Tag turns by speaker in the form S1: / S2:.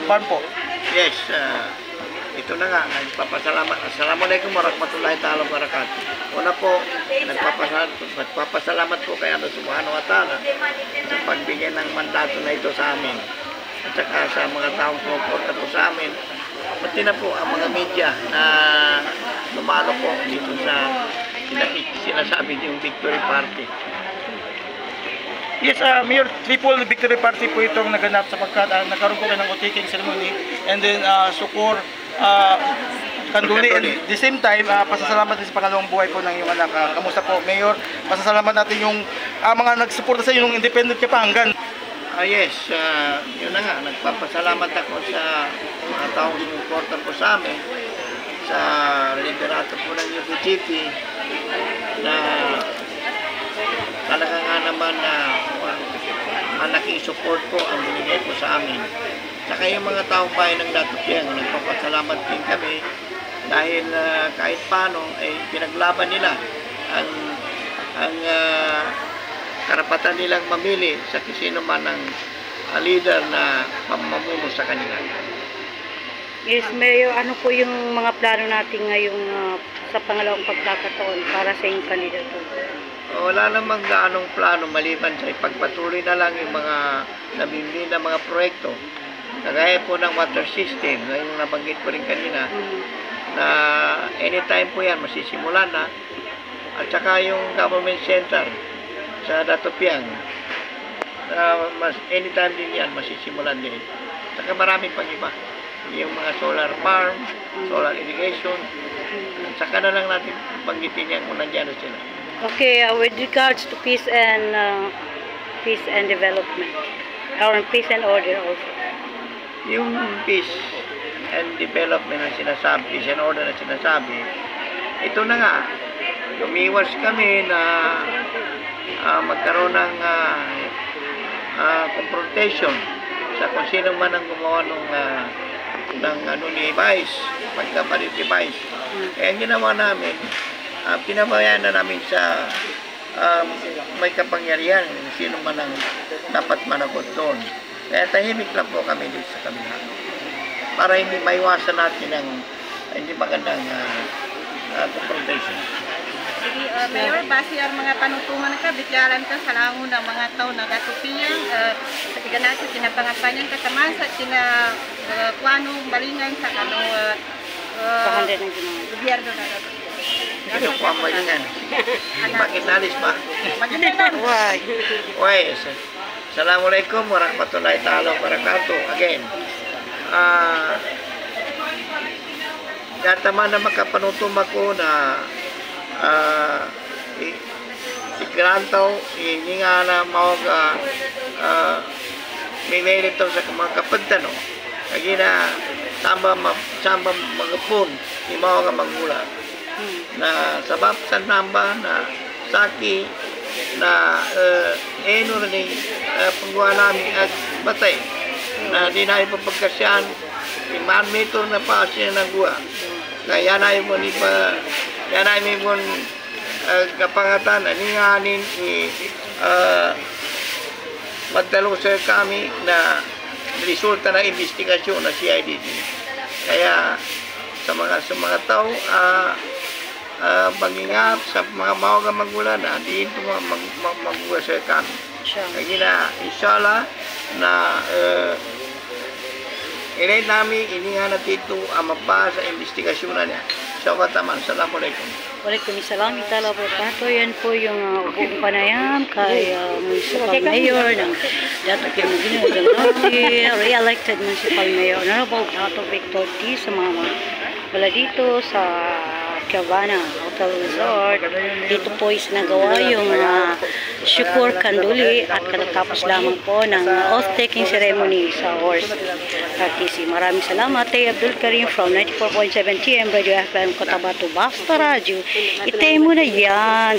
S1: farm po.
S2: Yes, ito na nga, nagpapasalamat. Assalamualaikum warahmatullahi ta'ala wabarakatuh. Una po, nagpapasalamat po kay Allah subhanahu wa ta'ala sa pagbigay ng mandato na ito sa amin. At saka sa mga taong sumuporta po sa amin. Pati na po ang mga media na lumalo po dito sa sinasabi yung Victory Party.
S1: Yes, Mayor, triple victory party po itong naganap sapagkat nagkaroon po kayo ng oath-taking ceremony and then Sucor Kanduli. And at the same time, pasasalamat din sa pangalawang buhay po ng iyong anak. Kamusta po, Mayor? Pasasalamat natin yung mga nagsuporta sa iyo ng Independent Kapampangan.
S2: Yes, yun na nga, nagpapasalamat ako sa mga taong sumuporta po sa amin, sa liderato po ng UPGP na talaga nga naman na malaking support po ang binigay po sa amin. Saka yung mga taong bayan ng Datupiang, nagpapasalamat din kami dahil kahit paano ay pinaglaban nila ang karapatan nilang mamili sa sino man ng leader na mamuno sa kanila.
S3: Yes, Mayor, ano po yung mga plano natin ngayong sa pangalawang pagkakataon para sa inyong kandidato?
S2: Wala namang gaanong plano maliban sa ipagpatuloy na lang yung mga nabibili na mga proyekto. Kagaya po ng water system, na yung nabanggit ko rin kanina, na anytime po yan masisimulan na. At saka yung government center sa Datupiang, anytime din yan masisimulan din. Saka marami pang iba. Yung mga solar farm, solar irrigation, at saka na lang natin banggitin yan kung nandiyan na sila.
S3: Okay, with regards to peace and development, or peace and order also.
S2: Yung peace and development na sinasabi, peace and order na sinasabi, ito na nga, lumiwas kami na magkaroon ng confrontation sa kung sino man ang gumawa ng ni Vice, pagkapalit ni Vice. Kaya ang ginawa namin, pinabayaan na namin sa may kapangyarihan, sino man ang dapat managot doon. Kaya tahimik lang po kami dito sa kabila. Para hindi maiwasan natin ang hindi magandang confrontation.
S4: Jadi, Mayor, base ang mga panutungan ka, bigyaran ka sa lango ng mga tao na Datupiang, sa tiganasa, tinapangapanyan ka taman sa kuanong balingan sa
S3: Kahanday ng ginawa.
S4: gobyerno na Datupiang.
S2: Ito po ang balingan. Bakit nalis ba?
S3: Why?
S2: Okay, Assalamualaikum warahmatullahi ta'ala wabarakatuh. Again, gataman na makapanutom ako na ikrantaw, hindi nga na mawag may merito sa mga kapagtano. Lagi na samba magapon, hindi mawag magmula. Na sabab sa namba na saki na eno na ni paggawa namin at batay na di na ipapagkasyan iman meter na pa siya nagwa kaya na mo ni pa yan ay may mon kapangatan aninganin magdalo sa kami na resulta ng investigasyon na CIDD. Kaya sa mga tao mag-ingat sa mga mawag magulan na diin po magbuwa sa kami. Kaya na inshallah na ilay namin iningan na dito ang mapa sa investigasyon na niya. So kataman, Assalamualaikum.
S3: Waalaikumsalam warahmatullahi wabarakatuh. Yan po yung buong panayam kay Municipal Mayor ng Datupiang re-elected Municipal Mayor Honorable Dato Victor D. sa mga wala dito sa Cabana Hotel Resort. Dito po is nagawa yung Sucor Kanduli at katatapos lamang po ng oath-taking ceremony sa horse RTC. Maraming salamat. Tay Abdul Karim from 94.7 TM Radio FM Cotabato Basta Radio. Itay mo na yan.